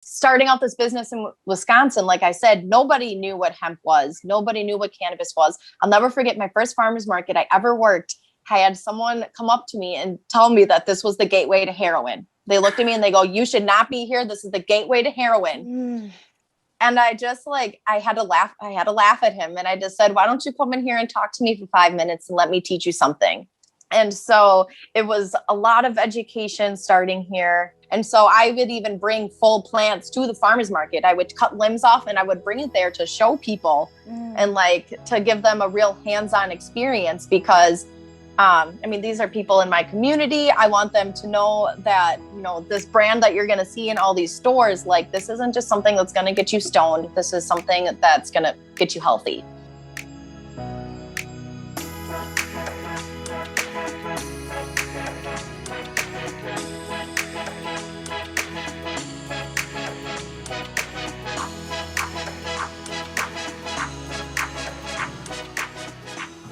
starting out this business in Wisconsin, like I said, nobody knew what hemp was. Nobody knew what cannabis was. I'll never forget my first farmer's market I ever worked. I had someone come up to me and tell me that this was the gateway to heroin. They looked at me and they go, "You should not be here. This is the gateway to heroin." And I just I had to laugh. I had to laugh at him. And I just said, "Why don't you come in here and talk to me for 5 minutes and let me teach you something?" And so it was a lot of education starting here. And so I would even bring full plants to the farmer's market. I would cut limbs off and I would bring it there to show people and to give them a real hands-on experience because these are people in my community. I want them to know that, this brand that you're going to see in all these stores, this isn't just something that's going to get you stoned. This is something that's going to get you healthy.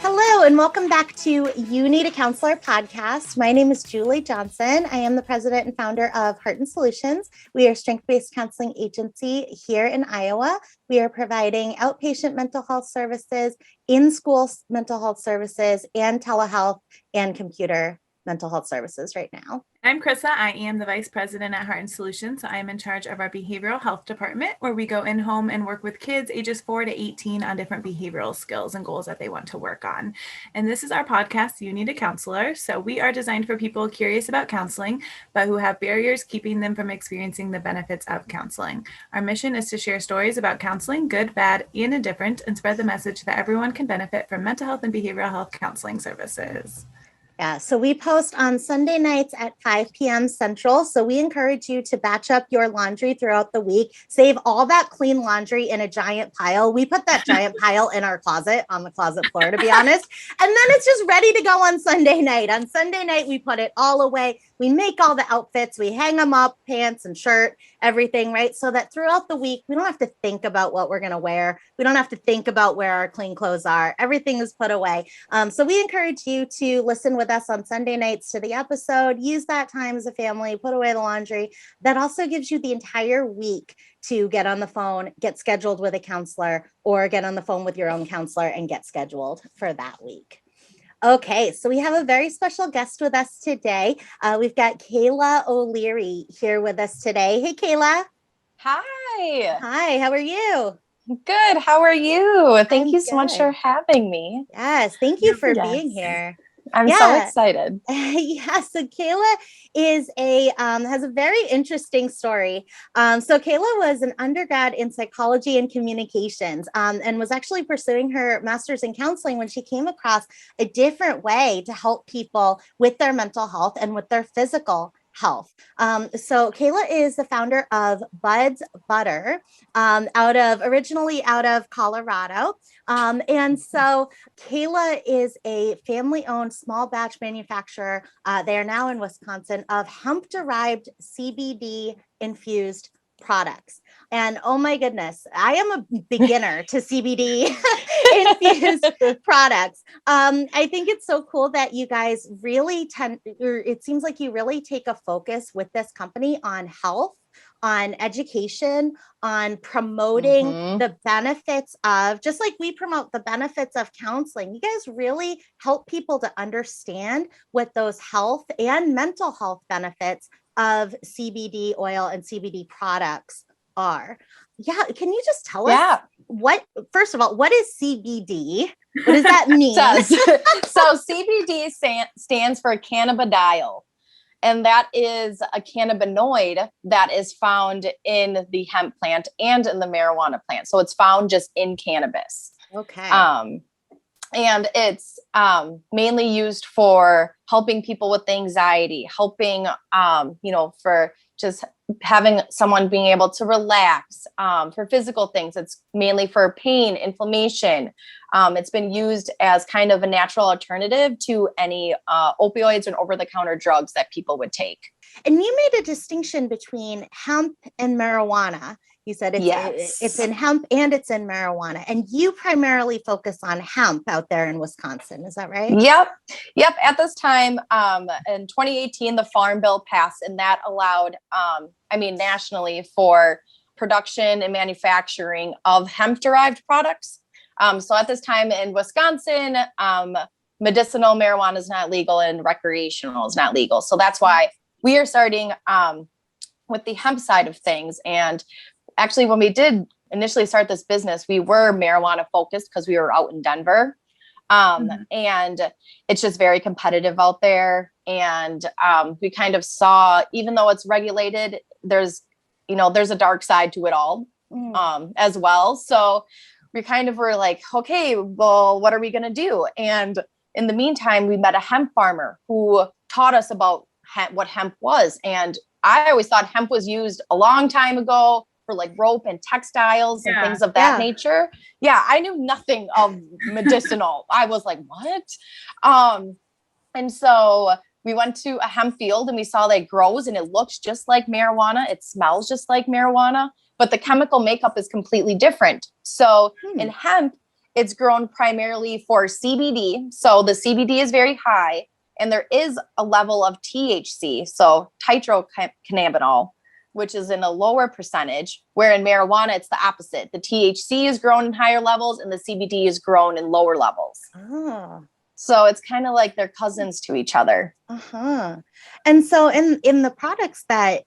Hello, and welcome back to You Need a Counselor podcast. My name is Julie Johnson. I am the president and founder of Heart and Solutions. We are a strength-based counseling agency here in Iowa. We are providing outpatient mental health services, in-school mental health services, and telehealth and computer mental health services right now. I'm Chrissa. I am the vice president at Heart and Solutions. I am in charge of our behavioral health department, where we go in home and work with kids ages 4 to 18 on different behavioral skills and goals that they want to work on. And this is our podcast, You Need a Counselor. So we are designed for people curious about counseling, but who have barriers keeping them from experiencing the benefits of counseling. Our mission is to share stories about counseling, good, bad, and indifferent, and spread the message that everyone can benefit from mental health and behavioral health counseling services. Yeah, so we post on Sunday nights at 5 p.m. Central. So we encourage you to batch up your laundry throughout the week. Save all that clean laundry in a giant pile. We put that giant pile in our closet on the closet floor, to be honest. And then it's just ready to go on Sunday night. On Sunday night, we put it all away. We make all the outfits. We hang them up, pants and shirt, everything, right? So that throughout the week, we don't have to think about what we're going to wear. We don't have to think about where our clean clothes are. Everything is put away. So we encourage you to listen with us on Sunday nights to the episode. Use that time as a family, put away the laundry. That also gives you the entire week to get on the phone, get scheduled with a counselor, or get on the phone with your own counselor and get scheduled for that week. Okay, so we have a very special guest with us today. We've got Kayla O'Leary here with us today. Hey, Kayla. Hi. Hi, how are you? Good. How are you? Thank you so much good. for having me. Yes, thank you for being here. I'm so excited. Yeah, so Kayla is has a very interesting story. So Kayla was an undergrad in psychology and communications and was actually pursuing her master's in counseling when she came across a different way to help people with their mental health and with their physical health. So Kayla is the founder of Budz Butter, originally out of Colorado. And so Kayla is a family-owned small batch manufacturer. They are now in Wisconsin of hemp-derived CBD infused products. And oh my goodness, I am a beginner to CBD infused products. I think it's so cool that you guys really it seems like you really take a focus with this company on health, on education, on promoting the benefits of, just like we promote the benefits of counseling, you guys really help people to understand what those health and mental health benefits of CBD oil and CBD products are. Yeah. Can you just tell us first of all, what is CBD? What does that mean? So CBD stands for cannabidiol. And that is a cannabinoid that is found in the hemp plant and in the marijuana plant. So it's found just in cannabis. Okay. And it's mainly used for helping people with anxiety, helping, for just having someone being able to relax, for physical things. It's mainly for pain, inflammation. It's been used as kind of a natural alternative to any opioids and over-the-counter drugs that people would take. And you made a distinction between hemp and marijuana. You said Yes. it's in hemp and it's in marijuana, and you primarily focus on hemp out there in Wisconsin. Is that right? Yep. At this time, in 2018, the Farm Bill passed, and that allowed, nationally for production and manufacturing of hemp-derived products. So at this time in Wisconsin, medicinal marijuana is not legal and recreational is not legal. So that's why we are starting with the hemp side of things. And actually, when we did initially start this business, we were marijuana focused because we were out in Denver. And it's just very competitive out there. And we kind of saw, even though it's regulated, there's a dark side to it all as well. So we kind of were like, okay, well, what are we going to do? And in the meantime, we met a hemp farmer who taught us about what hemp was. And I always thought hemp was used a long time ago for like rope and textiles and things of that nature. Yeah, I knew nothing of medicinal. I was like, what? And so we went to a hemp field and we saw that it grows and it looks just like marijuana. It smells just like marijuana, but the chemical makeup is completely different. So in hemp, it's grown primarily for CBD. So the CBD is very high and there is a level of THC, so tetracannabinol, which is in a lower percentage, where in marijuana, it's the opposite. The THC is grown in higher levels and the CBD is grown in lower levels. Oh. So it's kind of like they're cousins to each other. And so in the products that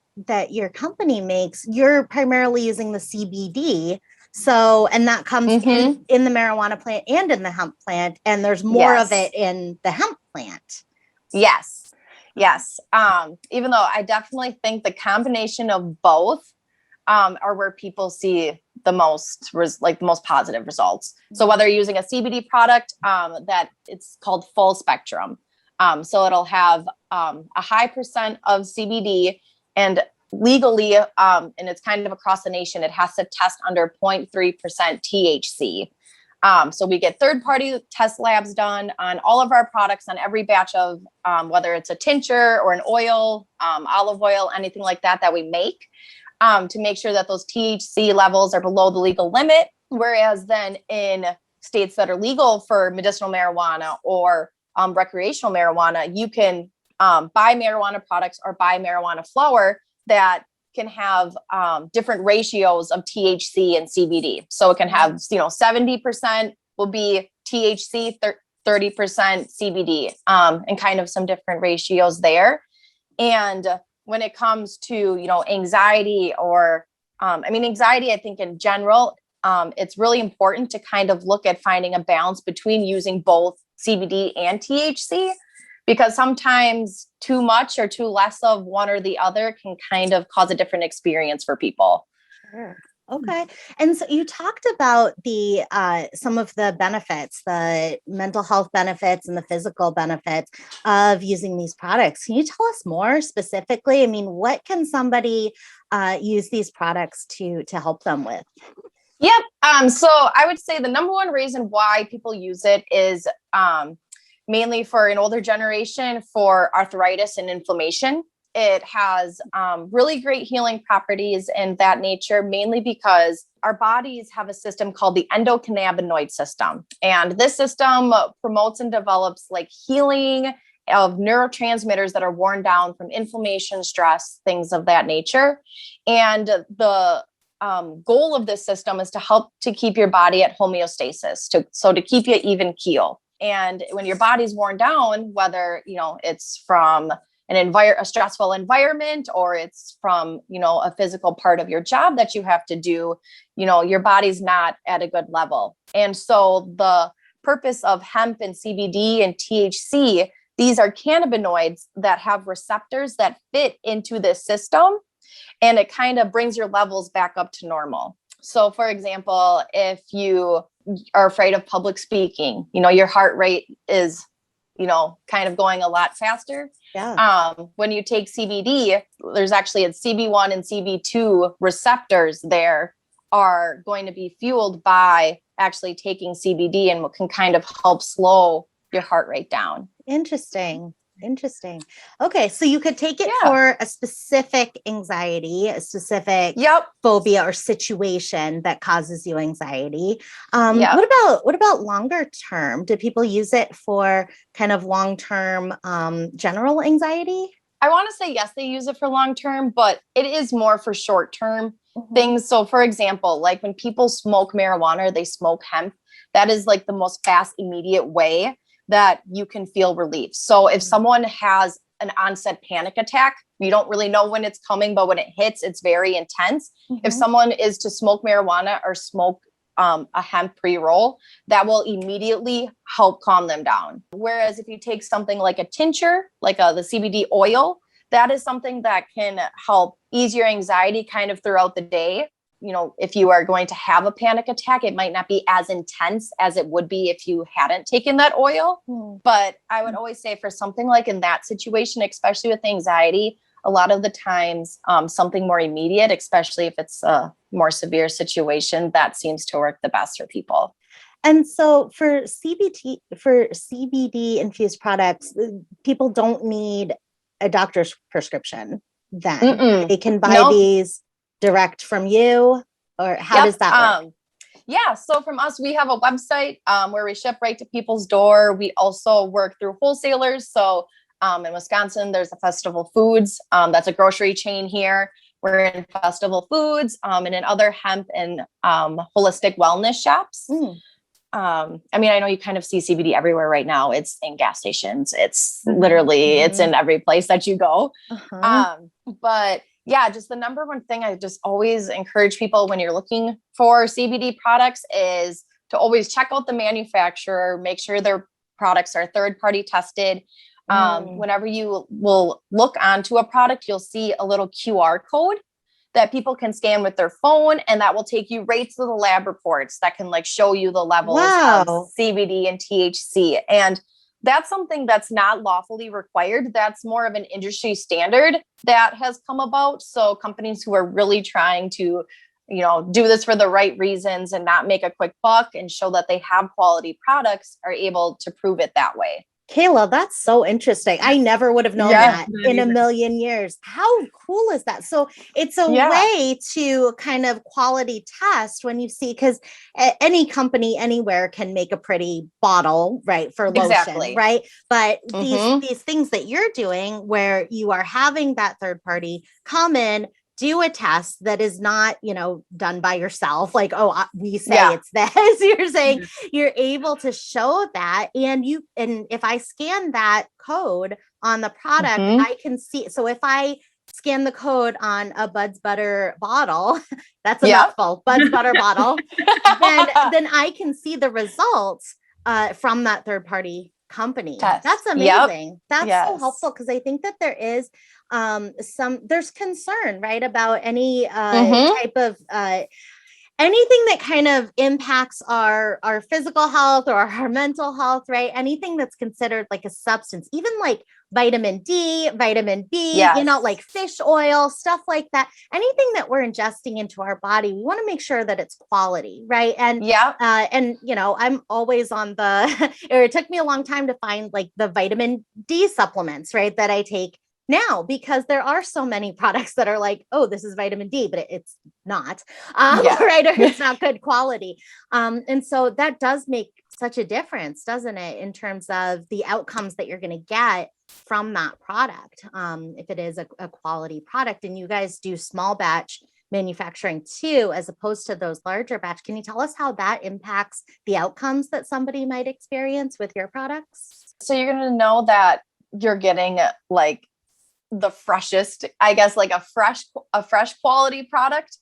your company makes, you're primarily using the CBD. So, and that comes in the marijuana plant and in the hemp plant, and there's more of it in the hemp plant. Yes. Even though I definitely think the combination of both are where people see the most, the most positive results. So whether you're using a CBD product that it's called full spectrum. So it'll have a high percent of CBD, and legally, and it's kind of across the nation, it has to test under 0.3% THC. So we get third-party test labs done on all of our products, on every batch of whether it's a tincture or an oil, olive oil, anything like that we make, to make sure that those THC levels are below the legal limit. Whereas then in states that are legal for medicinal marijuana or recreational marijuana, you can buy marijuana products or buy marijuana flower that can have different ratios of THC and CBD. So it can have, 70% will be THC, 30% CBD, and kind of some different ratios there. And when it comes to, anxiety or, anxiety, I think in general, it's really important to kind of look at finding a balance between using both CBD and THC, because sometimes too much or too less of one or the other can kind of cause a different experience for people. Sure. Okay. And so you talked about the some of the benefits, the mental health benefits and the physical benefits of using these products. Can you tell us more specifically? What can somebody use these products to help them with? Yep. So I would say the number one reason why people use it is mainly for an older generation, for arthritis and inflammation. It has really great healing properties in that nature, mainly because our bodies have a system called the endocannabinoid system. And this system promotes and develops healing of neurotransmitters that are worn down from inflammation, stress, things of that nature. And the goal of this system is to help to keep your body at homeostasis, to keep you even keel. And when your body's worn down, whether, it's from a stressful environment, or it's from, a physical part of your job that you have to do, your body's not at a good level. And so the purpose of hemp and CBD and THC, these are cannabinoids that have receptors that fit into this system, and it kind of brings your levels back up to normal. So for example, if you are afraid of public speaking, your heart rate is, kind of going a lot faster. Yeah. When you take CBD, there's actually CB1 and CB2 receptors there are going to be fueled by actually taking CBD, and can kind of help slow your heart rate down. Interesting. Interesting. Okay. So you could take it Yeah. for a specific anxiety, a specific Yep. phobia or situation that causes you anxiety. Yep. What about longer term? Do people use it for kind of long-term general anxiety? I want to say yes, they use it for long term, but it is more for short term Mhm. things. So, for example, like when people smoke marijuana or they smoke hemp, that is like the most fast, immediate way that you can feel relief. So, if someone has an onset panic attack, we don't really know when it's coming, but when it hits, it's very intense. If Mhm. someone is to smoke marijuana or smoke a hemp pre-roll, that will immediately help calm them down. Whereas if you take something like a tincture, like the CBD oil, that is something that can help ease your anxiety kind of throughout the day. You know, if you are going to have a panic attack, it might not be as intense as it would be if you hadn't taken that oil. But I would always say for something like in that situation, especially with anxiety, a lot of the times something more immediate, especially if it's a more severe situation, that seems to work the best for people. And so for CBD infused products, people don't need a doctor's prescription then. Mm-mm. They can buy Nope. these direct from you, or how Yep. does that work? Yeah. So from us, we have a website where we ship right to people's door. We also work through wholesalers. So in Wisconsin, there's a Festival Foods. That's a grocery chain here. We're in Festival Foods and in other hemp and holistic wellness shops. I mean, I know you kind of see CBD everywhere right now. It's in gas stations. It's literally, it's in every place that you go. But yeah, just the number one thing I just always encourage people when you're looking for CBD products is to always check out the manufacturer, make sure their products are third-party tested. Whenever you will look onto a product, you'll see a little QR code that people can scan with their phone, and that will take you right to the lab reports that can like show you the levels of CBD and THC. And that's something that's not lawfully required. That's more of an industry standard that has come about. So companies who are really trying to, you know, do this for the right reasons and not make a quick buck and show that they have quality products are able to prove it that way. Kayla, that's so interesting. I never would have known that in a million years. How cool is that? So it's a way to kind of quality test when you see, because any company anywhere can make a pretty bottle, right, for lotion, right? But these things that you're doing where you are having that third party come in, do a test that is not, you know, done by yourself. Like, oh, we say it's this. You're saying you're able to show that. And if I scan that code on the product, I can see. So if I scan the code on a Budz Butter bottle, that's a mouthful, Budz Butter bottle, then I can see the results from that third party company. That's amazing. That's so helpful, because I think that there is there's concern, right, about any type of anything that kind of impacts our physical health or our mental health, right? Anything that's considered like a substance, even like vitamin D, vitamin B, you know, like fish oil, stuff like that. Anything that we're ingesting into our body, we want to make sure that it's quality, right? And and you know, I'm always on the. It took me a long time to find like the vitamin D supplements, right, that I take now, because there are so many products that are like, oh, this is vitamin D, but it's not, right? Or it's not good quality. And so that does make such a difference, doesn't it, in terms of the outcomes that you're going to get from that product, if it is a quality product. And you guys do small batch manufacturing too, as opposed to those larger batch. Can you tell us how that impacts the outcomes that somebody might experience with your products? So you're going to know that you're getting like the freshest, I guess, like a fresh quality product.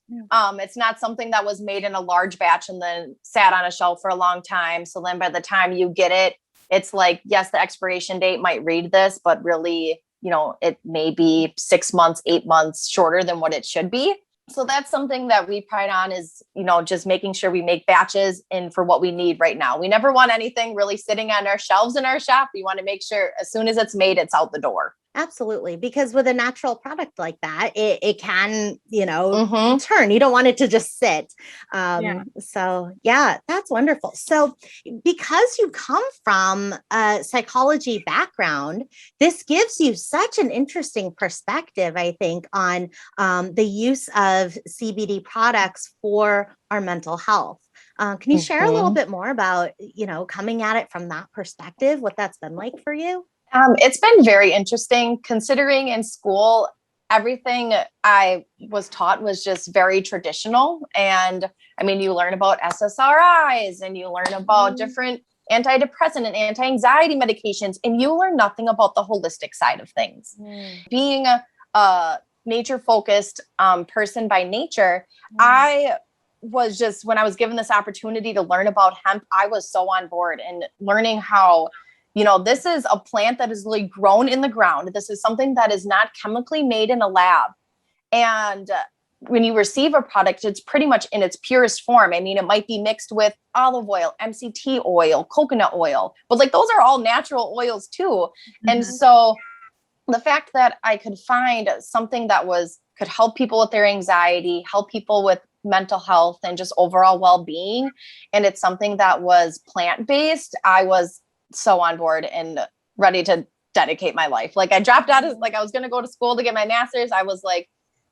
It's not something that was made in a large batch and then sat on a shelf for a long time. So then by the time you get it, it's like, yes, the expiration date might read this, but really, you know, it may be 6 months, 8 months shorter than what it should be. So that's something that we pride on, is, you know, just making sure we make batches and for what we need right now. We never want anything really sitting on our shelves in our shop. We want to make sure as soon as it's made, it's out the door. Absolutely. Because with a natural product like that, it can, Mm-hmm. turn. You don't want it to just sit. Yeah. So yeah, that's wonderful. So because you come from a psychology background, this gives you such an interesting perspective, I think, on the use of CBD products for our mental health. Can you share a little Mm-hmm. bit more about, coming at it from that perspective, what that's been like for you? It's been very interesting considering in school, everything I was taught was just very traditional. And I mean, you learn about SSRIs and you learn about different antidepressant and anti-anxiety medications, and you learn nothing about the holistic side of things. Being a nature focused person by nature, I was just, when I was given this opportunity to learn about hemp, I was so on board and learning how, this is a plant that is really grown in the ground. This is something that is not chemically made in a lab. And when you receive a product, it's pretty much in its purest form. I mean, it might be mixed with olive oil, MCT oil, coconut oil, but like those are all natural oils too. Mm-hmm. And so the fact that I could find something that could help people with their anxiety, help people with mental health and just overall well-being, and it's something that was plant-based, I was so on board and ready to dedicate my life. Like I dropped out of, like I was going to go to school to get my master's. I was like,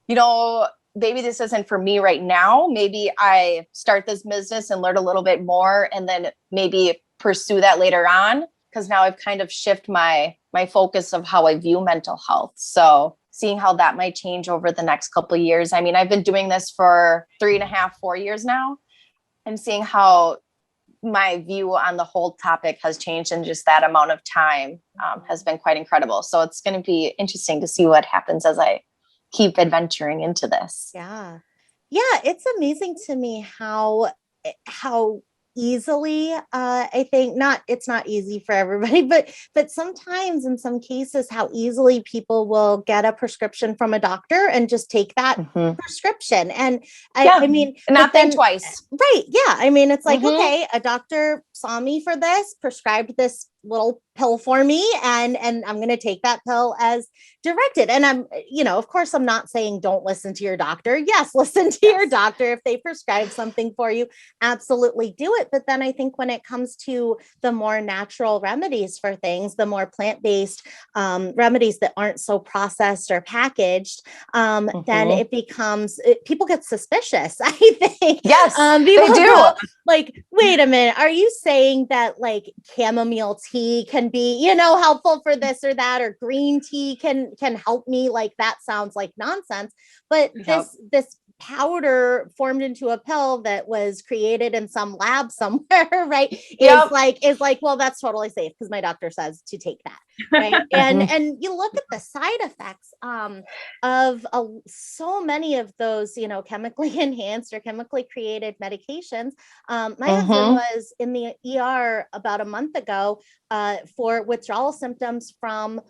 maybe this isn't for me right now. Maybe I start this business and learn a little bit more and then maybe pursue that later on. Cause now I've kind of shifted my focus of how I view mental health. So seeing how that might change over the next couple of years. I mean, I've been doing this for 3.5, 4 years now, and seeing how my view on the whole topic has changed in just that amount of time has been quite incredible. So it's going to be interesting to see what happens as I keep adventuring into this. Yeah. Yeah. It's amazing to me how easily, I think it's not easy for everybody, but sometimes in some cases, how easily people will get a prescription from a doctor and just take that prescription. And I mean, not think twice. Right. Yeah. I mean, it's like, okay, a doctor saw me for this, prescribed this little pill for me, and I'm going to take that pill as directed. And I'm, of course, I'm not saying don't listen to your doctor. Yes, listen to your doctor. If they prescribe something for you, absolutely do it. But then I think when it comes to the more natural remedies for things, the more plant-based remedies that aren't so processed or packaged, then it becomes, people get suspicious, I think. Yes, people they do. Go, like, wait a minute, are you saying that like chamomile tea can be, helpful for this or that, or green tea can help me? Like, that sounds like nonsense. But this powder formed into a pill that was created in some lab somewhere, right? Is like, well, that's totally safe because my doctor says to take that, right? And you look at the side effects of so many of those, chemically enhanced or chemically created medications. My husband was in the ER about a month ago for withdrawal symptoms from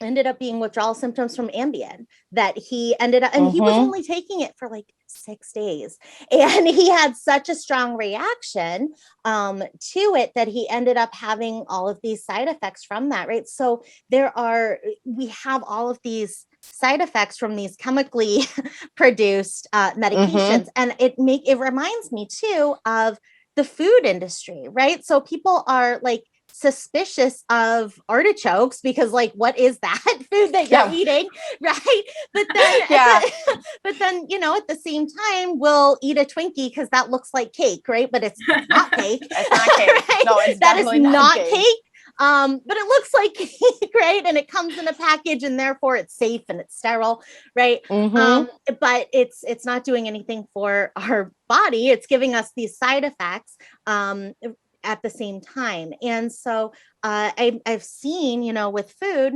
ended up being withdrawal symptoms from Ambien that he ended up, and he was only taking it for like 6 days. And he had such a strong reaction to it that he ended up having all of these side effects from that, right? So we have all of these side effects from these chemically produced medications. And it reminds me too of the food industry, right? So people are like suspicious of artichokes because like, what is that food that you're eating, right? But then but then at the same time we'll eat a Twinkie because that looks like cake, right? But it's not cake. It's not cake. Right? No, it's that is not cake. But it looks like cake, right? And it comes in a package and therefore it's safe and it's sterile, right? But it's not doing anything for our body. It's giving us these side effects at the same time. And so I've seen, with food,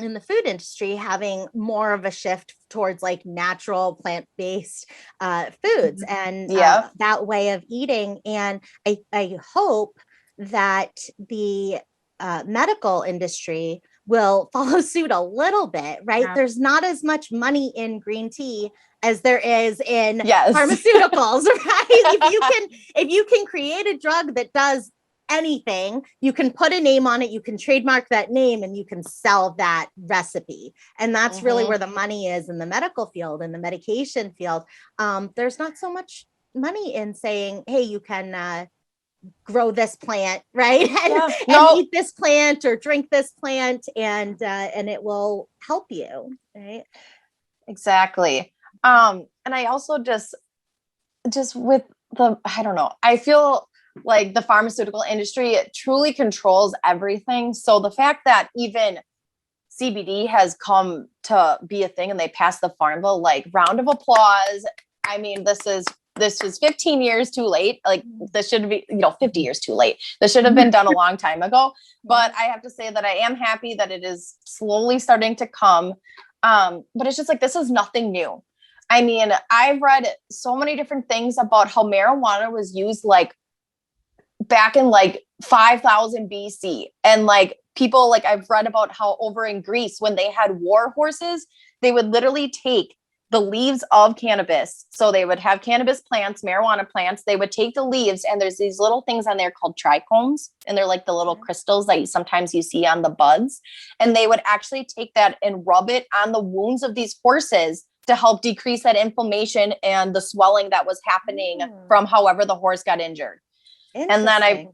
in the food industry, having more of a shift towards like natural plant-based foods and that way of eating. And I hope that the medical industry will follow suit a little bit, right? Yeah. There's not as much money in green tea as there is in pharmaceuticals, right? If you can create a drug that does anything, you can put a name on it, you can trademark that name, and you can sell that recipe. And that's really where the money is in the medical field, in the medication field. There's not so much money in saying, hey, you can grow this plant, right? And eat this plant or drink this plant, and it will help you, right? Exactly. And I also just with I don't know, I feel like the pharmaceutical industry, it truly controls everything. So the fact that even CBD has come to be a thing and they passed the farm bill, like, round of applause. I mean, this was 15 years too late. Like, this should be, 50 years too late. This should have been done a long time ago. But I have to say that I am happy that it is slowly starting to come. But it's just like, this is nothing new. I mean, I've read so many different things about how marijuana was used like back in like 5000 BC. And like people, like, I've read about how over in Greece, when they had war horses, they would literally take the leaves of cannabis. So they would have cannabis plants, marijuana plants. They would take the leaves, and there's these little things on there called trichomes. And they're like the little crystals that sometimes you see on the buds. And they would actually take that and rub it on the wounds of these horses to help decrease that inflammation and the swelling that was happening from however the horse got injured. And then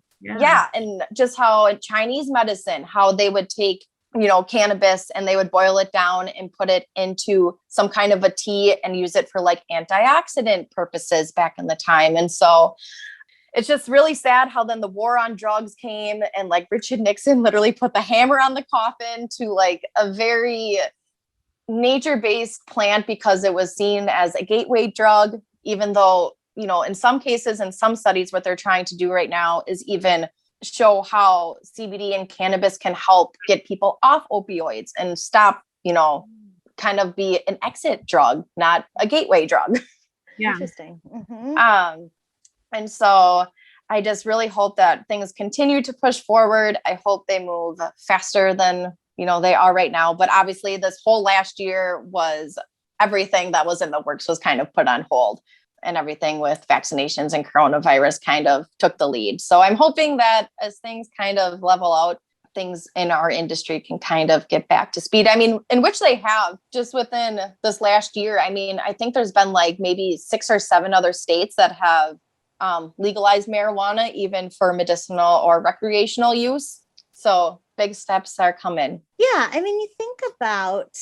and just how Chinese medicine, how they would take, cannabis, and they would boil it down and put it into some kind of a tea and use it for like antioxidant purposes back in the time. And so it's just really sad how then the war on drugs came, and like Richard Nixon literally put the hammer on the coffin to like a very nature-based plant, because it was seen as a gateway drug, even though, in some cases, in some studies, what they're trying to do right now is even show how CBD and cannabis can help get people off opioids and stop, kind of be an exit drug, not a gateway drug. Yeah. Interesting. Mm-hmm. And so I just really hope that things continue to push forward. I hope they move faster than they are right now. But obviously this whole last year was everything that was in the works was kind of put on hold, and everything with vaccinations and coronavirus kind of took the lead. So I'm hoping that as things kind of level out, things in our industry can kind of get back to speed. I mean, in which they have just within this last year. I mean, I think there's been like maybe 6 or 7 other states that have legalized marijuana, even for medicinal or recreational use. So big steps are coming. Yeah. I mean, you think about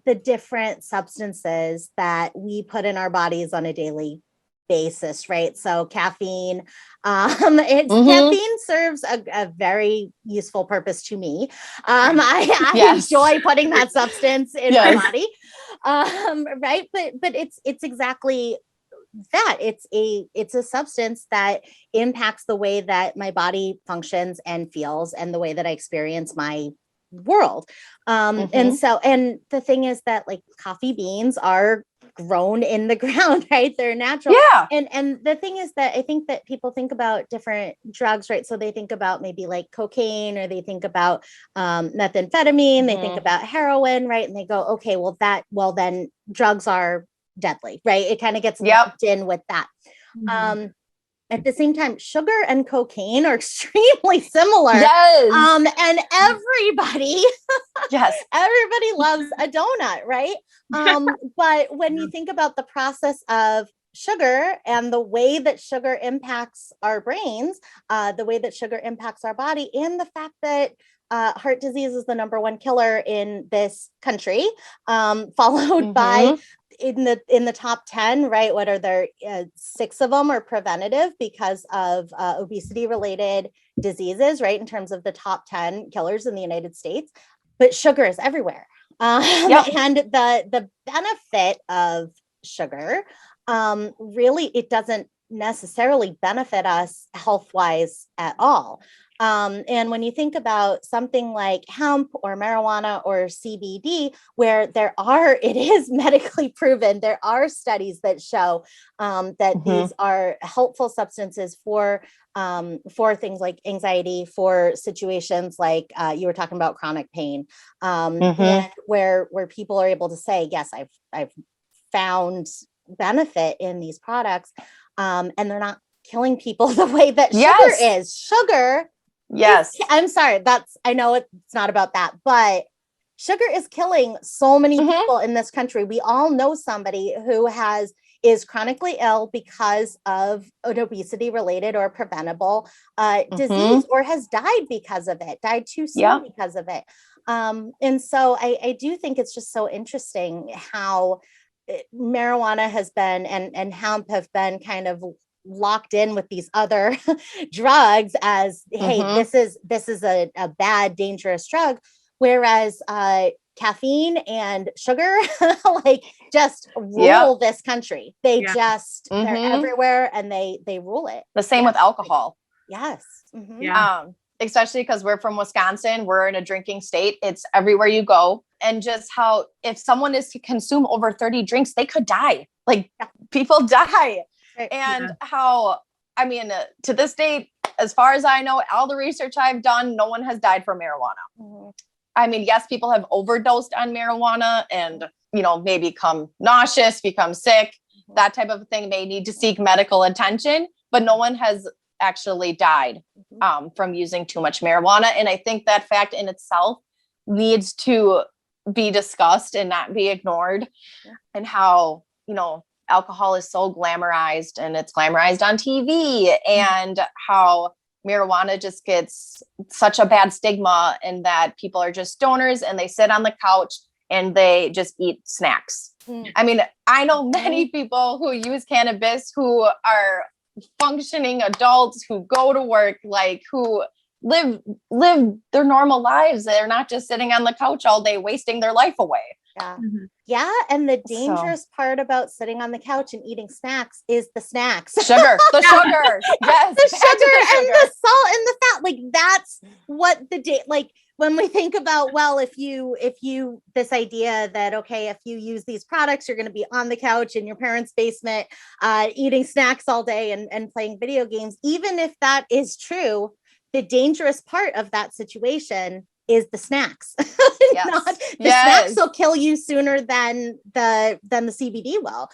the different substances that we put in our bodies on a daily basis, right? So caffeine, caffeine serves a very useful purpose to me. I enjoy putting that substance in my body. Right. But it's exactly that. It's a substance that impacts the way that my body functions and feels, and the way that I experience my world. And the thing is that like coffee beans are grown in the ground, right? They're natural. Yeah. And the thing is that I think that people think about different drugs, right? So they think about maybe like cocaine, or they think about methamphetamine, they think about heroin, right? And they go, okay, well then drugs are deadly, right? It kind of gets lumped in with that. At the same time, sugar and cocaine are extremely similar. Yes. And everybody, everybody loves a donut, right? But when you think about the process of sugar and the way that sugar impacts our brains, the way that sugar impacts our body, and the fact that heart disease is the #1 killer in this country, followed by in the top 10, right? What are there? 6 of them are preventative because of obesity related diseases, right? In terms of the top 10 killers in the United States, but sugar is everywhere. And the benefit of sugar, really, it doesn't necessarily benefit us health-wise at all. And when you think about something like hemp or marijuana or CBD, where it is medically proven, there are studies that show that these are helpful substances for things like anxiety, for situations like you were talking about chronic pain, and where people are able to say, yes, I've found benefit in these products, and they're not killing people the way that sugar is. Sugar Yes. I'm sorry. I know it's not about that, but sugar is killing so many people in this country. We all know somebody who is chronically ill because of an obesity related or preventable disease, or has died because of it, died too soon because of it. And so I do think it's just so interesting how marijuana has been and hemp have been kind of locked in with these other drugs as, hey, this is a bad, dangerous drug. Whereas caffeine and sugar like just rule this country. They just they're everywhere and they rule it. The same with alcohol. Yes. Especially because we're from Wisconsin, we're in a drinking state. It's everywhere you go. And just how if someone is to consume over 30 drinks, they could die. Like people die. And how, I mean, to this date, as far as I know, all the research I've done, no one has died from marijuana. I mean, yes, people have overdosed on marijuana and, may become nauseous, become sick, that type of thing, may need to seek medical attention, but no one has actually died from using too much marijuana. And I think that fact in itself needs to be discussed and not be ignored. And how, alcohol is so glamorized, and it's glamorized on TV, and how marijuana just gets such a bad stigma, and that people are just stoners and they sit on the couch and they just eat snacks. I mean, I know many people who use cannabis who are functioning adults who go to work, like who live their normal lives. They're not just sitting on the couch all day wasting their life away. Yeah. And the dangerous part about sitting on the couch and eating snacks is the snacks. The sugar. Yes. The sugar and the salt and the fat. Like that's what like when we think about, well, if you this idea that, okay, if you use these products, you're going to be on the couch in your parents' basement, eating snacks all day and playing video games. Even if that is true, the dangerous part of that situation is the snacks. Snacks will kill you sooner than the CBD will,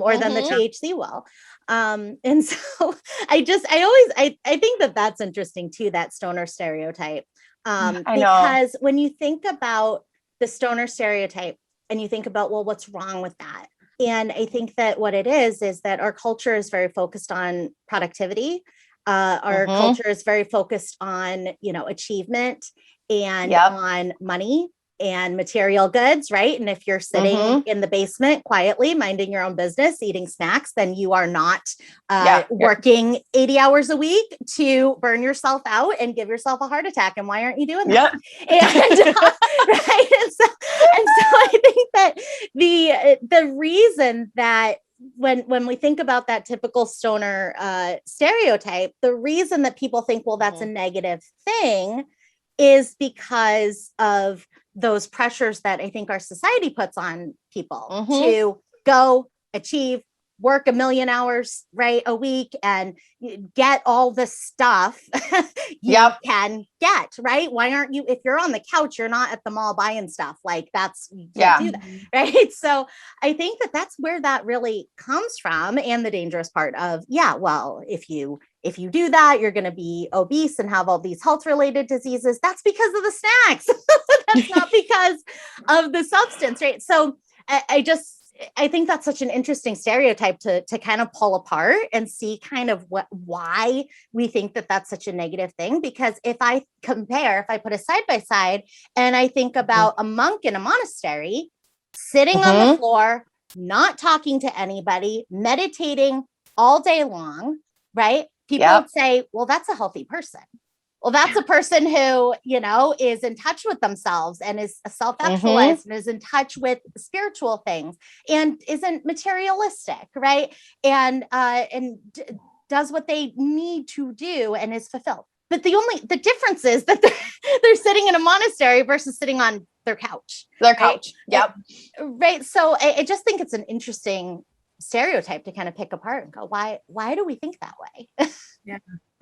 or than the THC will. And so I think that that's interesting too, that stoner stereotype. Because when you think about the stoner stereotype and you think about, well, what's wrong with that? And I think that what it is that our culture is very focused on productivity. Our culture is very focused on, achievement and on money and material goods, right? And if you're sitting in the basement quietly, minding your own business, eating snacks, then you are not working 80 hours a week to burn yourself out and give yourself a heart attack. And why aren't you doing that? And, right? And so I think that the reason that when we think about that typical stoner stereotype, the reason that people think, well, that's a negative thing is because of those pressures that I think our society puts on people to go achieve, work 1 million hours, right, a week and get all the stuff you can get, right? Why aren't you, if you're on the couch, you're not at the mall buying stuff, like you can't do that, right? So I think that that's where that really comes from. And the dangerous part of, well, if you do that, you're going to be obese and have all these health related diseases. That's because of the snacks. That's not because of the substance, right? So I think that's such an interesting stereotype to kind of pull apart and see kind of why we think that that's such a negative thing. Because if I put a side by side and I think about a monk in a monastery sitting on the floor, not talking to anybody, meditating all day long, right? People would say, well, that's a healthy person. Well, that's a person who, is in touch with themselves and is self-actualized and is in touch with spiritual things and isn't materialistic, right? And does what they need to do and is fulfilled. But the difference is that they're sitting in a monastery versus sitting on their couch. Right? Right. So I just think it's an interesting stereotype to kind of pick apart and go, why do we think that way?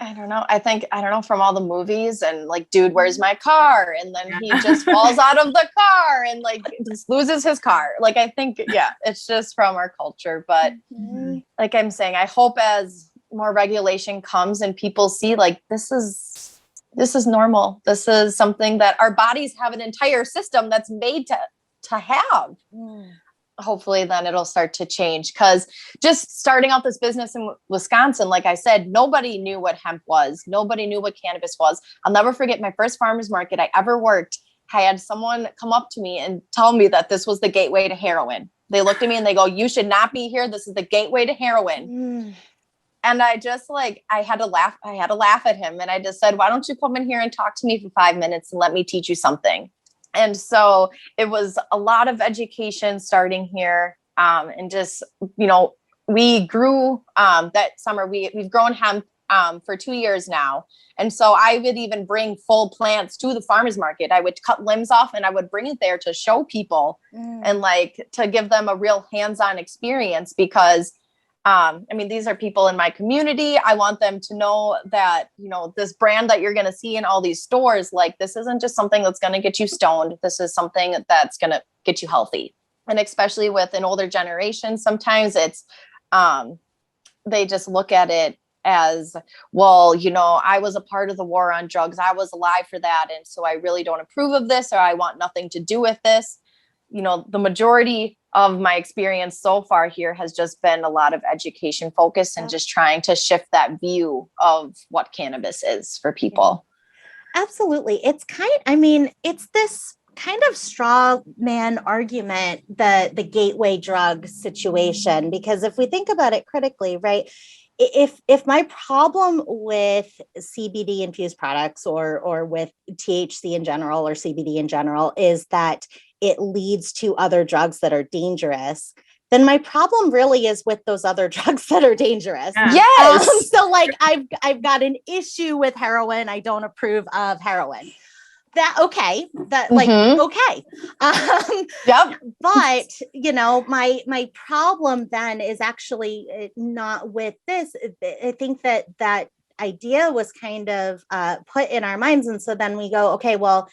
I don't know, from all the movies and like, dude, where's my car? And then he just falls out of the car and like just loses his car. Like, I think, it's just from our culture. But like I'm saying, I hope as more regulation comes and people see like, this is this is normal. This is something that our bodies have an entire system that's made to have. Hopefully then it'll start to change, because just starting out this business in Wisconsin, like I said, nobody knew what hemp was. Nobody knew what cannabis was. I'll never forget my first farmer's market I ever worked. I had someone come up to me and tell me that this was the gateway to heroin. They looked at me and they go, "You should not be here. This is the gateway to heroin." And I just I had to laugh. I had to laugh at him. And I just said, "Why don't you come in here and talk to me for 5 minutes and let me teach you something?" And so it was a lot of education starting here. And just, we grew that summer, we've grown hemp for 2 years now. And so I would even bring full plants to the farmer's market. I would cut limbs off and I would bring it there to show people and to give them a real hands-on experience, because these are people in my community. I want them to know that, this brand that you're going to see in all these stores, this isn't just something that's going to get you stoned. This is something that's going to get you healthy. And especially with an older generation, sometimes it's, they just look at it as, well, I was a part of the war on drugs. I was alive for that. And so I really don't approve of this, or I want nothing to do with this. The majority of my experience so far here has just been a lot of education focus and just trying to shift that view of what cannabis is for people. Absolutely. It's it's this kind of straw man argument, the gateway drug situation, because if we think about it critically, right? If my problem with CBD infused products or with THC in general or CBD in general is that it leads to other drugs that are dangerous, then my problem really is with those other drugs that are dangerous. Yes. So I've got an issue with heroin. I don't approve of heroin. Okay. Yep. But my problem then is actually not with this. I think that idea was kind of put in our minds. And so then we go, okay, well,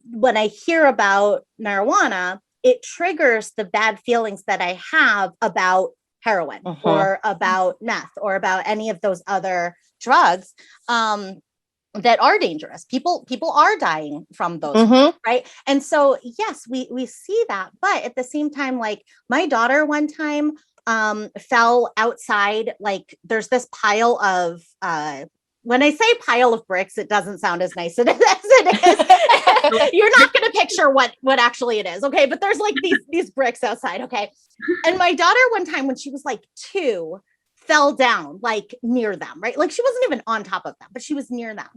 when I hear about marijuana, it triggers the bad feelings that I have about heroin or about meth or about any of those other drugs that are dangerous. People are dying from those, right? And so, yes, we see that. But at the same time, my daughter one time fell outside, there's this pile of, when I say pile of bricks, it doesn't sound as nice as it is. You're not going to picture what actually it is. Okay. But there's these bricks outside. Okay. And my daughter one time when she was 2 fell down near them, right? She wasn't even on top of them, but she was near them.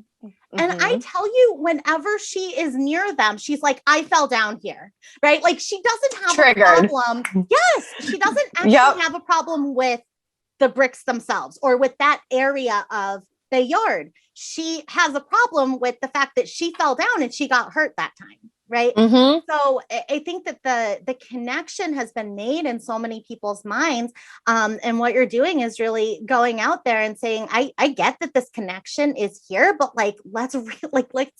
And I tell you, whenever she is near them, she's like, I fell down here, right? She doesn't have a problem. Yes. She doesn't actually have a problem with the bricks themselves or with that area of the yard. She has a problem with the fact that she fell down and she got hurt that time. Right. So I think that the connection has been made in so many people's minds. And what you're doing is really going out there and saying, I get that this connection is here, but let's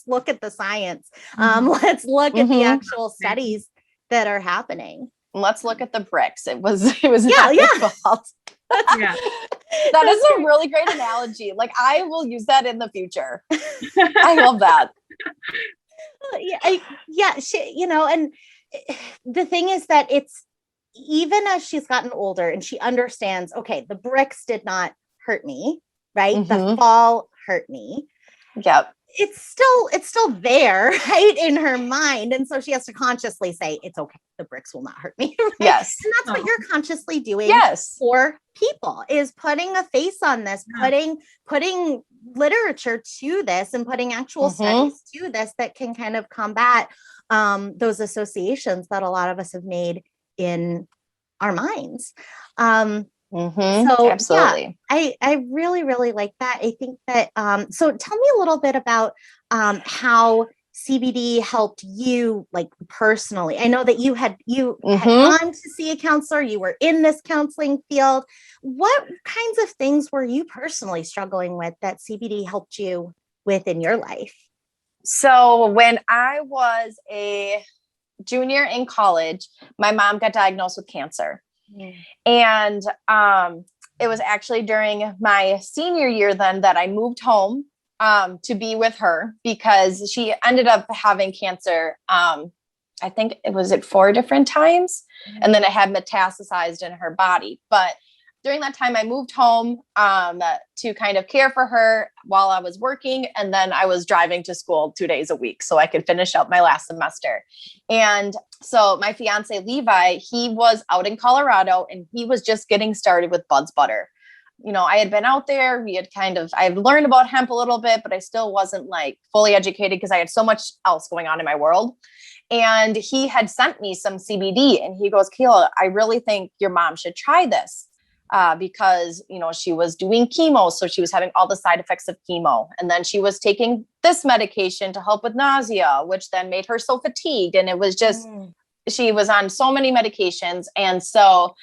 look at the science. Let's look at the actual studies that are happening. Let's look at the bricks. It was not their fault. That is a really great analogy. I will use that in the future. I love that. And the thing is that it's, even as she's gotten older and she understands, okay, the bricks did not hurt me, right? The fall hurt me. Yep. It's still there, right, in her mind. And so she has to consciously say, it's okay, the bricks will not hurt me. Right? Yes. And that's what you're consciously doing for people, is putting a face on this, putting literature to this and putting actual studies to this that can kind of combat those associations that a lot of us have made in our minds. So absolutely. Yeah, I really, really like that. I think that, so tell me a little bit about how CBD helped you personally. I know that you had gone to see a counselor, you were in this counseling field. What kinds of things were you personally struggling with that CBD helped you with in your life? So when I was a junior in college, my mom got diagnosed with cancer. And it was actually during my senior year then that I moved home to be with her because she ended up having cancer. I think it was 4 different times. And then it had metastasized in her body. But during that time, I moved home to kind of care for her while I was working. And then I was driving to school 2 days a week so I could finish up my last semester. And so my fiance, Levi, he was out in Colorado and he was just getting started with Budz Butter. You know, I had been out there. I had learned about hemp a little bit, but I still wasn't like fully educated because I had so much else going on in my world. And he had sent me some CBD and he goes, Kayla, I really think your mom should try this because, you know, she was doing chemo. So she was having all the side effects of chemo. And then she was taking this medication to help with nausea, which then made her so fatigued. And it was just, she was on so many medications. And so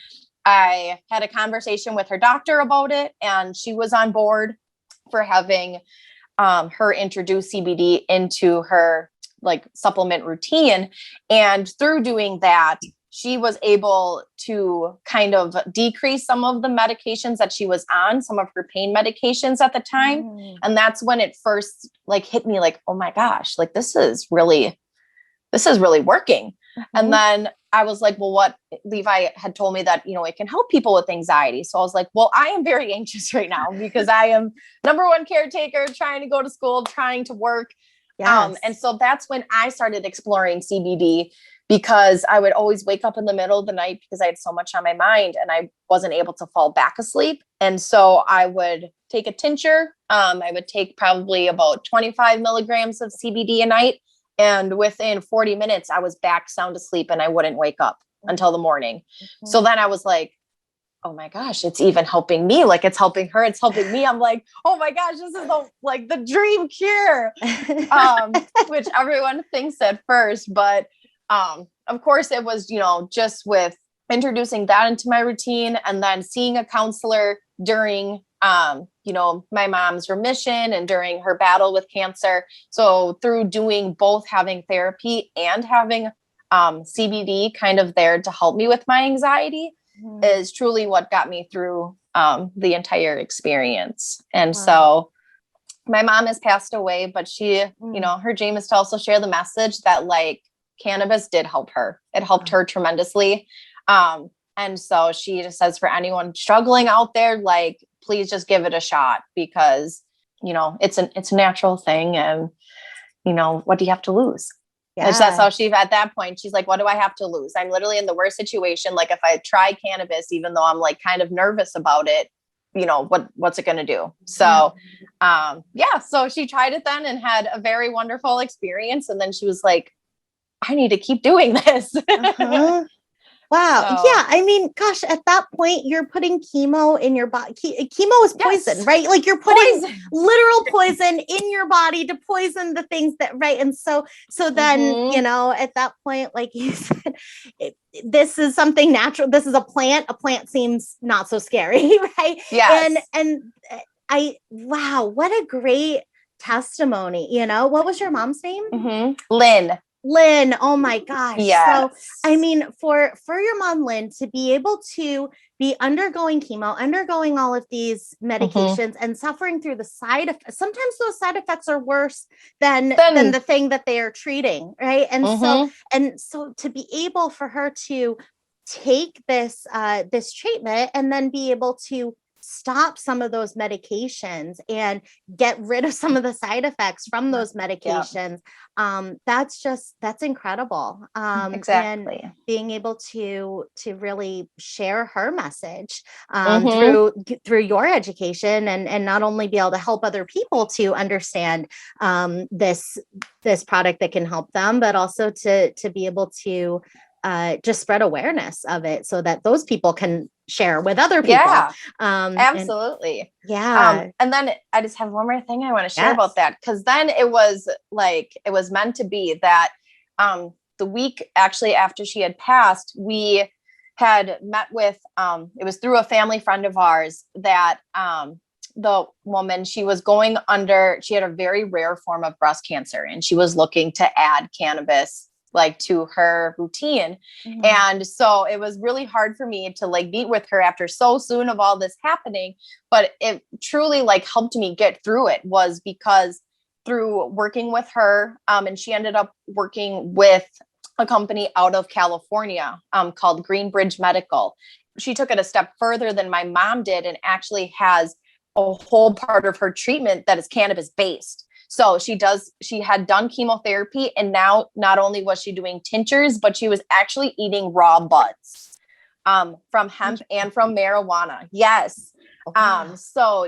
I had a conversation with her doctor about it and she was on board for having her introduce CBD into her like supplement routine. And through doing that, she was able to kind of decrease some of the medications that she was on, some of her pain medications at the time. And that's when it first like hit me like, oh my gosh, like this is really working. And then I was like, well, what Levi had told me that, you know, it can help people with anxiety. So I was like, well, I am very anxious right now because I am number one caretaker, trying to go to school, trying to work. Yes. And so that's when I started exploring CBD because I would always wake up in the middle of the night because I had so much on my mind and I wasn't able to fall back asleep. And so I would take a tincture. I would take probably about 25 milligrams of CBD a night. And within 40 minutes, I was back sound asleep and I wouldn't wake up until the morning. So then I was like, oh my gosh, it's even helping me. Like it's helping her. It's helping me. I'm like, oh my gosh, this is the dream cure, which everyone thinks at first. But of course it was, you know, just with introducing that into my routine and then seeing a counselor during, you know, my mom's remission and during her battle with cancer. So through doing both having therapy and having CBD kind of there to help me with my anxiety is truly what got me through the entire experience. And so my mom has passed away, but she, you know, her dream is to also share the message that like cannabis did help her. It helped her tremendously. And so she just says for anyone struggling out there, like, please just give it a shot because, you know, it's a natural thing. And, you know, what do you have to lose? Yeah. And that's how at that point, she's like, what do I have to lose? I'm literally in the worst situation. Like if I try cannabis, even though I'm like kind of nervous about it, you know, what's it going to do? So, so she tried it then and had a very wonderful experience. And then she was like, I need to keep doing this. Wow. So, yeah. I mean, gosh, at that point, you're putting chemo in your body. Chemo is poison, right? Like you're putting literal poison in your body to poison the things that, right. And so then, you know, at that point, like you said, this is something natural. This is a plant. A plant seems not so scary, right? Yes. And wow, what a great testimony. You know, what was your mom's name? Lynn, oh my gosh. Yes. So, I mean, for your mom, Lynn, to be able to be undergoing chemo, undergoing all of these medications and suffering through the side effects, sometimes those side effects are worse than the thing that they are treating. Right. And so to be able for her to take this treatment and then be able to stop some of those medications and get rid of some of the side effects from those medications. That's incredible. Exactly. And being able to really share her message through your education and not only be able to help other people to understand this product that can help them, but also to be able to just spread awareness of it so that those people can share with other people. Yeah, absolutely. And then I just have one more thing I want to share about that. Cause then it was meant to be that, the week actually after she had passed, we had met with, it was through a family friend of ours that, the woman, she had a very rare form of breast cancer and she was looking to add cannabis like to her routine. Mhm. And so it was really hard for me to like meet with her after so soon of all this happening. But it truly like helped me get through it, was because through working with her, and she ended up working with a company out of California, called Greenbridge Medical. She took it a step further than my mom did, and actually has a whole part of her treatment that is cannabis based. So she had done chemotherapy, and now not only was she doing tinctures, but she was actually eating raw buds, from hemp and from marijuana. Yes. So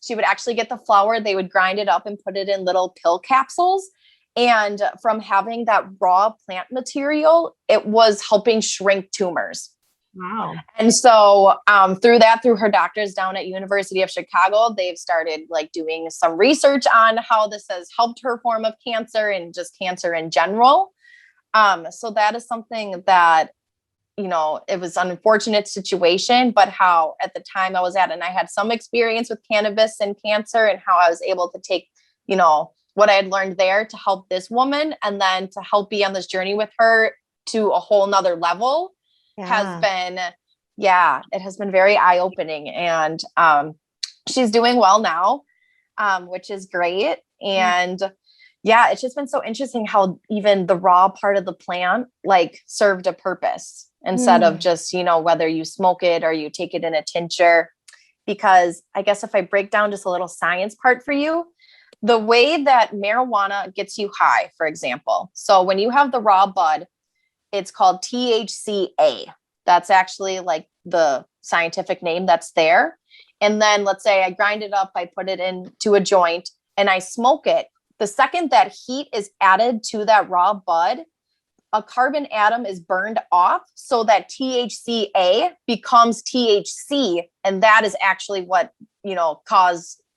she would actually get the flower, they would grind it up and put it in little pill capsules. And from having that raw plant material, it was helping shrink tumors. Wow. And so through her doctors down at University of Chicago, they've started like doing some research on how this has helped her form of cancer and just cancer in general. So that is something that, it was an unfortunate situation, but how at the time I was at, and I had some experience with cannabis and cancer, and how I was able to take, what I had learned there to help this woman, and then to help be on this journey with her to a whole nother level. Has been, it has been very eye-opening, and she's doing well now, which is great. And it's just been so interesting how even the raw part of the plant like served a purpose instead of just, whether you smoke it or you take it in a tincture. Because I guess if I break down just a little science part for you, the way that marijuana gets you high, for example, so when you have the raw bud, it's called THCA. That's actually like the scientific name that's there. And then let's say I grind it up, I put it into a joint and I smoke it. The second that heat is added to that raw bud, a carbon atom is burned off so that THCA becomes THC. And that is actually what,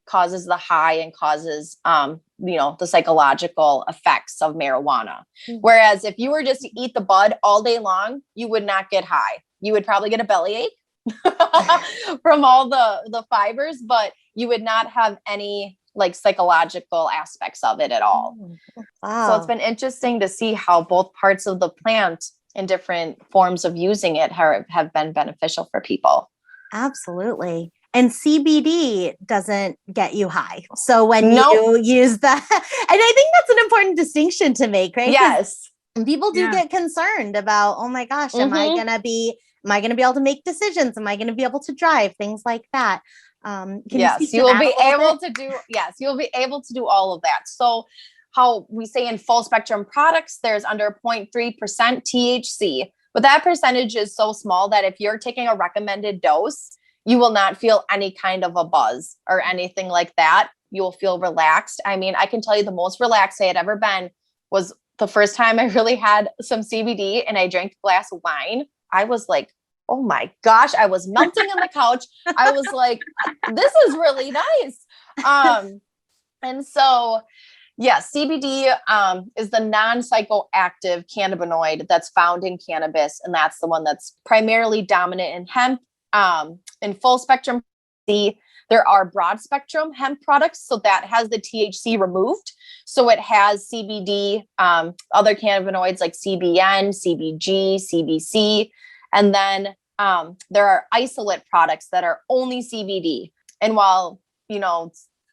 causes the high and causes, the psychological effects of marijuana. Mm-hmm. Whereas if you were just to eat the bud all day long, you would not get high. You would probably get a bellyache from all the fibers, but you would not have any like psychological aspects of it at all. Wow. So it's been interesting to see how both parts of the plant and different forms of using it have been beneficial for people. Absolutely. And CBD doesn't get you high. So when you use that, and I think that's an important distinction to make, right? Yes. People do get concerned about, oh my gosh, am I going to be able to make decisions? Am I going to be able to drive? Things like that. You will be able to do all of that. So how we say in full spectrum products, there's under 0.3% THC, but that percentage is so small that if you're taking a recommended dose, you will not feel any kind of a buzz or anything like that. You will feel relaxed. I mean, I can tell you the most relaxed I had ever been was the first time I really had some CBD and I drank a glass of wine. I was like, oh my gosh, I was melting on the couch. I was like, this is really nice. And so, CBD is the non-psychoactive cannabinoid that's found in cannabis. And that's the one that's primarily dominant in hemp. In full spectrum, there are broad spectrum hemp products. So that has the THC removed. So it has CBD, other cannabinoids like CBN, CBG, CBC. And then there are isolate products that are only CBD. And while,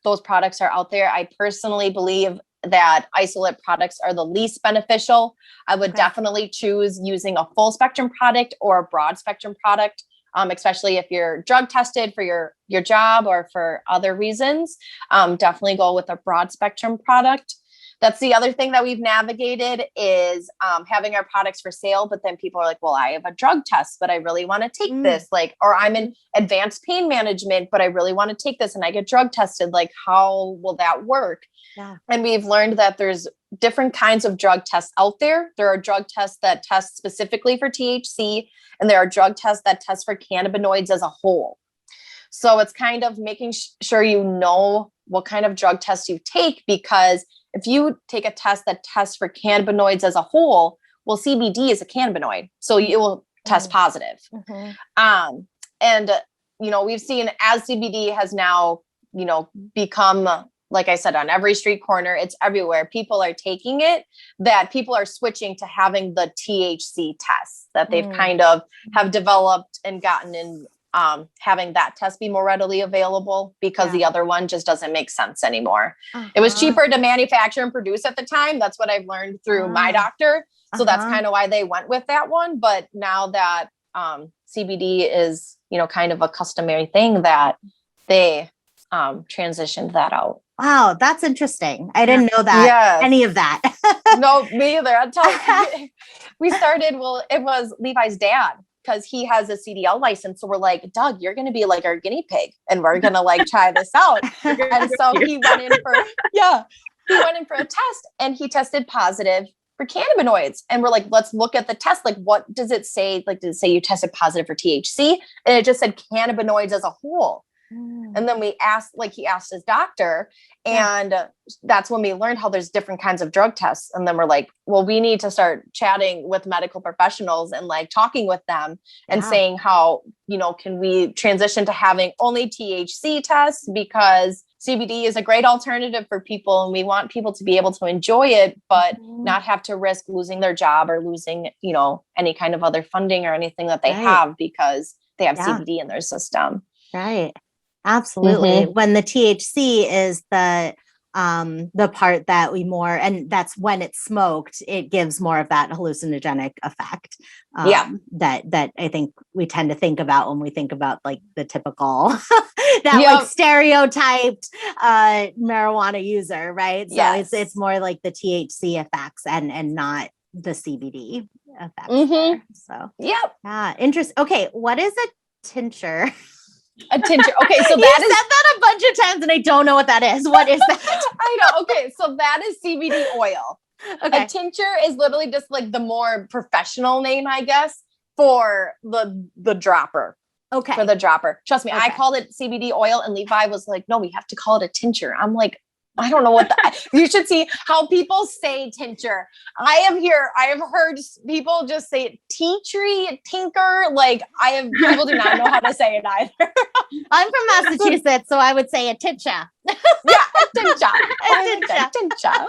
those products are out there, I personally believe that isolate products are the least beneficial. I would definitely choose using a full spectrum product or a broad spectrum product. Especially if you're drug tested for your job or for other reasons, definitely go with a broad spectrum product. That's the other thing that we've navigated is having our products for sale. But then people are like, well, I have a drug test, but I really want to take this, or I'm in advanced pain management, but I really want to take this and I get drug tested. Like, how will that work? Yeah. And we've learned that there's different kinds of drug tests out there. There are drug tests that test specifically for THC, and there are drug tests that test for cannabinoids as a whole. So it's kind of making sure you know what kind of drug test you take, because if you take a test that tests for cannabinoids as a whole, well, CBD is a cannabinoid, so it will test positive. And we've seen as CBD has now, become like I said, on every street corner, it's everywhere. People are taking it, that people are switching to having the THC tests that they've kind of have developed and gotten in, having that test be more readily available, because the other one just doesn't make sense anymore. It was cheaper to manufacture and produce at the time. That's what I've learned through my doctor. So that's kind of why they went with that one. But now that CBD is, you know, kind of a customary thing, that they transitioned that out. Wow, that's interesting. I didn't know that, any of that. No, me either. Until we started, well, it was Levi's dad, because he has a CDL license. So we're like, Doug, you're going to be like our guinea pig, and we're going to like try this out. And so he went in for a test, and he tested positive for cannabinoids. And we're like, let's look at the test. Like, what does it say? Like, did it say you tested positive for THC? And it just said cannabinoids as a whole. And then he asked his doctor, and that's when we learned how there's different kinds of drug tests. And then we're like, well, we need to start chatting with medical professionals and like talking with them and saying how, you know, can we transition to having only THC tests, because CBD is a great alternative for people, and we want people to be able to enjoy it, but not have to risk losing their job or losing, you know, any kind of other funding or anything that they have, because they have CBD in their system. Right. Absolutely. When the THC is the part that we more, and that's when it's smoked, it gives more of that hallucinogenic effect. That I think we tend to think about when we think about like the typical like stereotyped marijuana user, right? So it's more like the THC effects and not the CBD effects. There. So interesting. Okay, what is a tincture? A tincture. Okay, so you said that a bunch of times, and I don't know what that is. What is that? I know. Okay, so that is CBD oil. Okay. A tincture is literally just like the more professional name, I guess, for the dropper. Okay. For the dropper. Trust me, I called it CBD oil, and Levi was like, "No, we have to call it a tincture." I'm like, I don't know what you should see how people say tincture. I have heard people just say tea tree, tinker. Like people do not know how to say it either. I'm from Massachusetts, so I would say a tincture. A tincture. A tincture.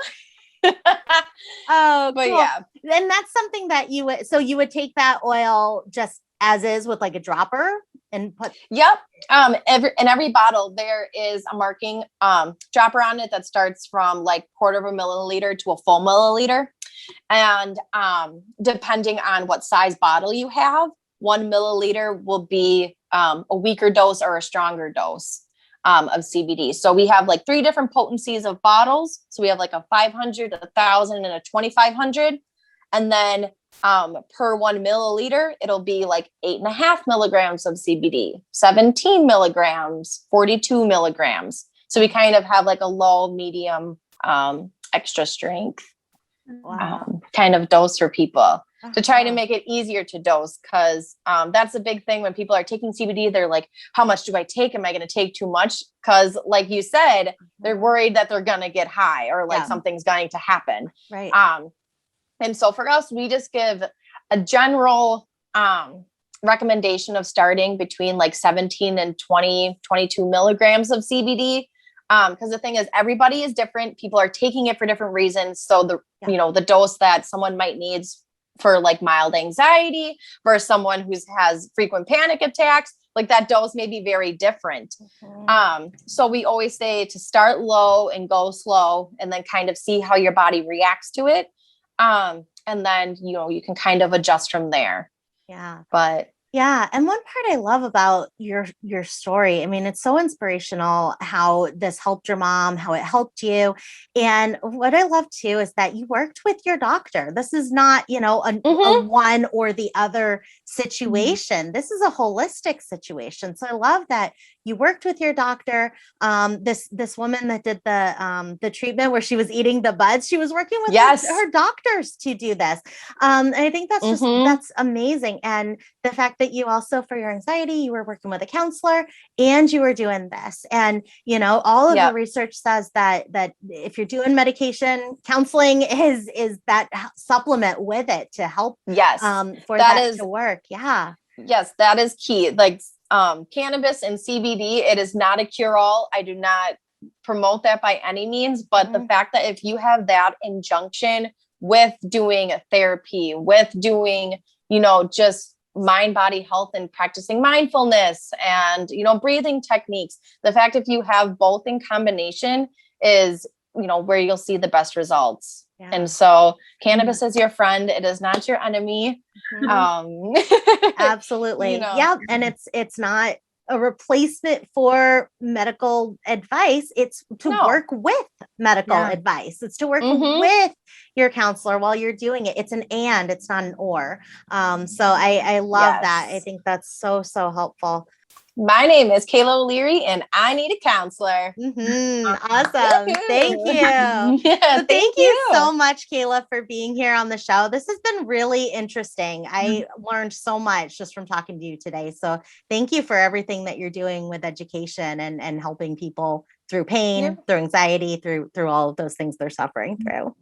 Oh, but cool. Then that's something that you would take that oil just as is with like a dropper and put. In every bottle there is a marking dropper on it that starts from like 1/4 milliliter to a full milliliter, and depending on what size bottle you have, 1 milliliter will be a weaker dose or a stronger dose of CBD. So we have like 3 different potencies of bottles. So we have like a 500, 1,000, and a 2,500, and then per 1 milliliter, it'll be like 8.5 milligrams of CBD, 17 milligrams, 42 milligrams. So we kind of have like a low, medium, extra strength kind of dose for people to try to make it easier to dose. Cause that's a big thing when people are taking CBD, they're like, how much do I take? Am I going to take too much? Cause like you said, they're worried that they're going to get high or like something's going to happen. Right. And so for us, we just give a general recommendation of starting between like 17 and 20, 22 milligrams of CBD. Because the thing is, everybody is different. People are taking it for different reasons. So the dose that someone might need for like mild anxiety versus someone who has frequent panic attacks, like that dose may be very different. So we always say to start low and go slow, and then kind of see how your body reacts to it. And then, you can kind of adjust from there. Yeah. Yeah. And one part I love about your story, I mean, it's so inspirational how this helped your mom, how it helped you. And what I love too is that you worked with your doctor. This is not, a one or the other situation. This is a holistic situation. So I love that you worked with your doctor. This woman that did the treatment where she was eating the buds, she was working with her doctors to do this. And I think that's that's amazing. And the fact that you also, for your anxiety, you were working with a counselor and you were doing this. And, all of the research says that if you're doing medication, counseling is that supplement with it to help for that to work. Yeah. Yes, that is key. Like cannabis and CBD, it is not a cure-all. I do not promote that by any means, but the fact that if you have that injunction with doing therapy, with doing, just mind, body health and practicing mindfulness and, breathing techniques, the fact if you have both in combination is, where you'll see the best results. Yeah. And so cannabis is your friend. It is not your enemy. Absolutely. Yeah. And it's not a replacement for medical advice. It's to work with medical advice. It's to work with your counselor while you're doing it. It's an and, it's not an or. So I love that. I think that's so, so helpful. My name is Kayla O'Leary and I need a counselor. Awesome. Thank you. So thank you so much, Kayla, for being here on the show. This has been really interesting. I learned so much just from talking to you today. So thank you for everything that you're doing with education and helping people through pain, through anxiety, through all of those things they're suffering through.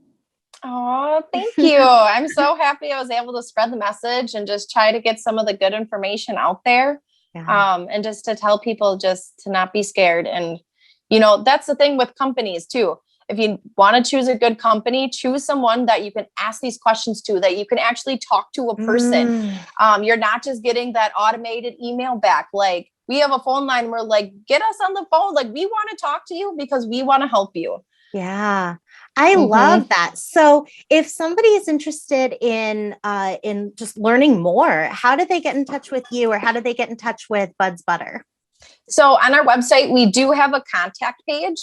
Oh, thank you. I'm so happy I was able to spread the message and just try to get some of the good information out there. Yeah. And just to tell people just to not be scared. And, that's the thing with companies too. If you want to choose a good company, choose someone that you can ask these questions to, that you can actually talk to a person. You're not just getting that automated email back. Like, we have a phone line where like, get us on the phone. Like, we want to talk to you because we want to help you. Yeah, I love that. So if somebody is interested in just learning more, how do they get in touch with you, or how do they get in touch with Budz Butter? So on our website, we do have a contact page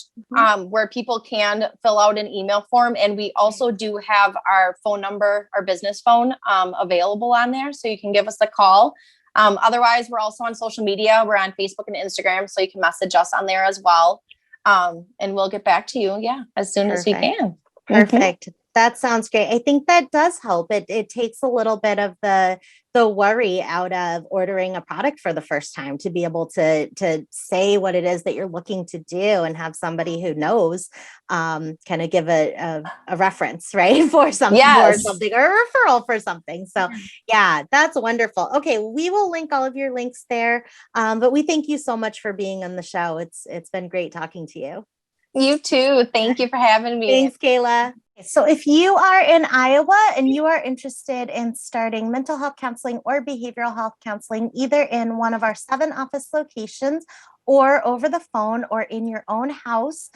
where people can fill out an email form. And we also do have our phone number, our business phone available on there. So you can give us a call. Otherwise, we're also on social media. We're on Facebook and Instagram. So you can message us on there as well. And we'll get back to you. As soon as we can. Perfect. That sounds great. I think that does help. It takes a little bit of the worry out of ordering a product for the first time, to be able to say what it is that you're looking to do and have somebody who knows kind of give a reference, right? For something, or something, or a referral for something. So yeah, that's wonderful. Okay. We will link all of your links there. But we thank you so much for being on the show. It's been great talking to you. You too. Thank you for having me. Thanks, Kayla. So if you are in Iowa and you are interested in starting mental health counseling or behavioral health counseling, either in one of our 7 office locations or over the phone or in your own house,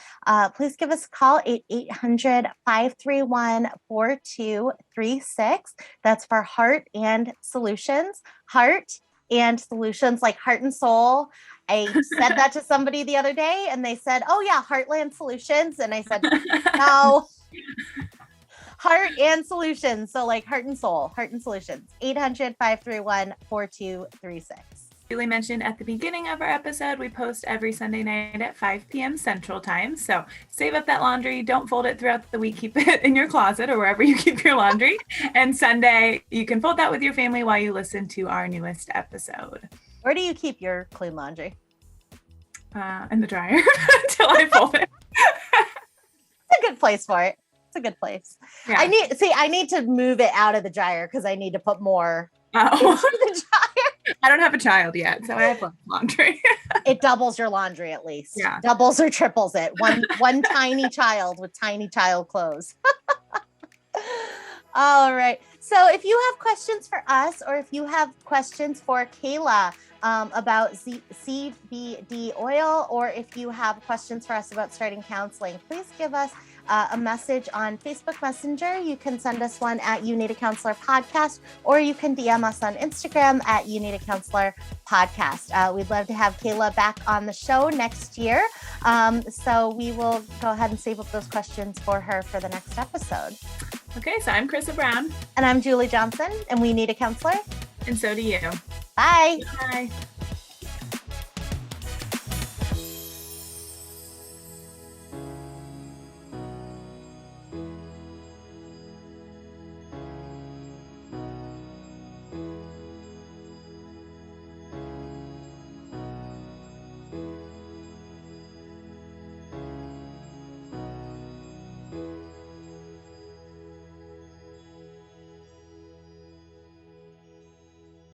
please give us a call at 800-531-4236. That's for Heart and Solutions. Heart and Solutions, like heart and soul. I said that to somebody the other day and they said, oh yeah, Heartland Solutions. And I said, no, Heart and Solutions. So like heart and soul, Heart and Solutions, 800-531-4236. Julie mentioned at the beginning of our episode, we post every Sunday night at 5 p.m. Central Time. So save up that laundry. Don't fold it throughout the week. Keep it in your closet or wherever you keep your laundry. And Sunday, you can fold that with your family while you listen to our newest episode. Where do you keep your clean laundry? In the dryer until I fold it. It's a good place for it. It's a good place. Yeah. I need to move it out of the dryer because I need to put more into the dryer. I don't have a child yet, so I have laundry. It doubles your laundry at least. Yeah. Doubles or triples it. One tiny child with tiny child clothes. All right. So if you have questions for us, or if you have questions for Kayla about CBD oil, or if you have questions for us about starting counseling, please give us a message on Facebook Messenger. You can send us one at You Need a Counselor Podcast, or you can DM us on Instagram at You Need a Counselor Podcast. We'd love to have Kayla back on the show next year. So we will go ahead and save up those questions for her for the next episode. Okay, so I'm Chrissa Brown. And I'm Julie Johnson, and we need a counselor. And so do you. Bye. Bye.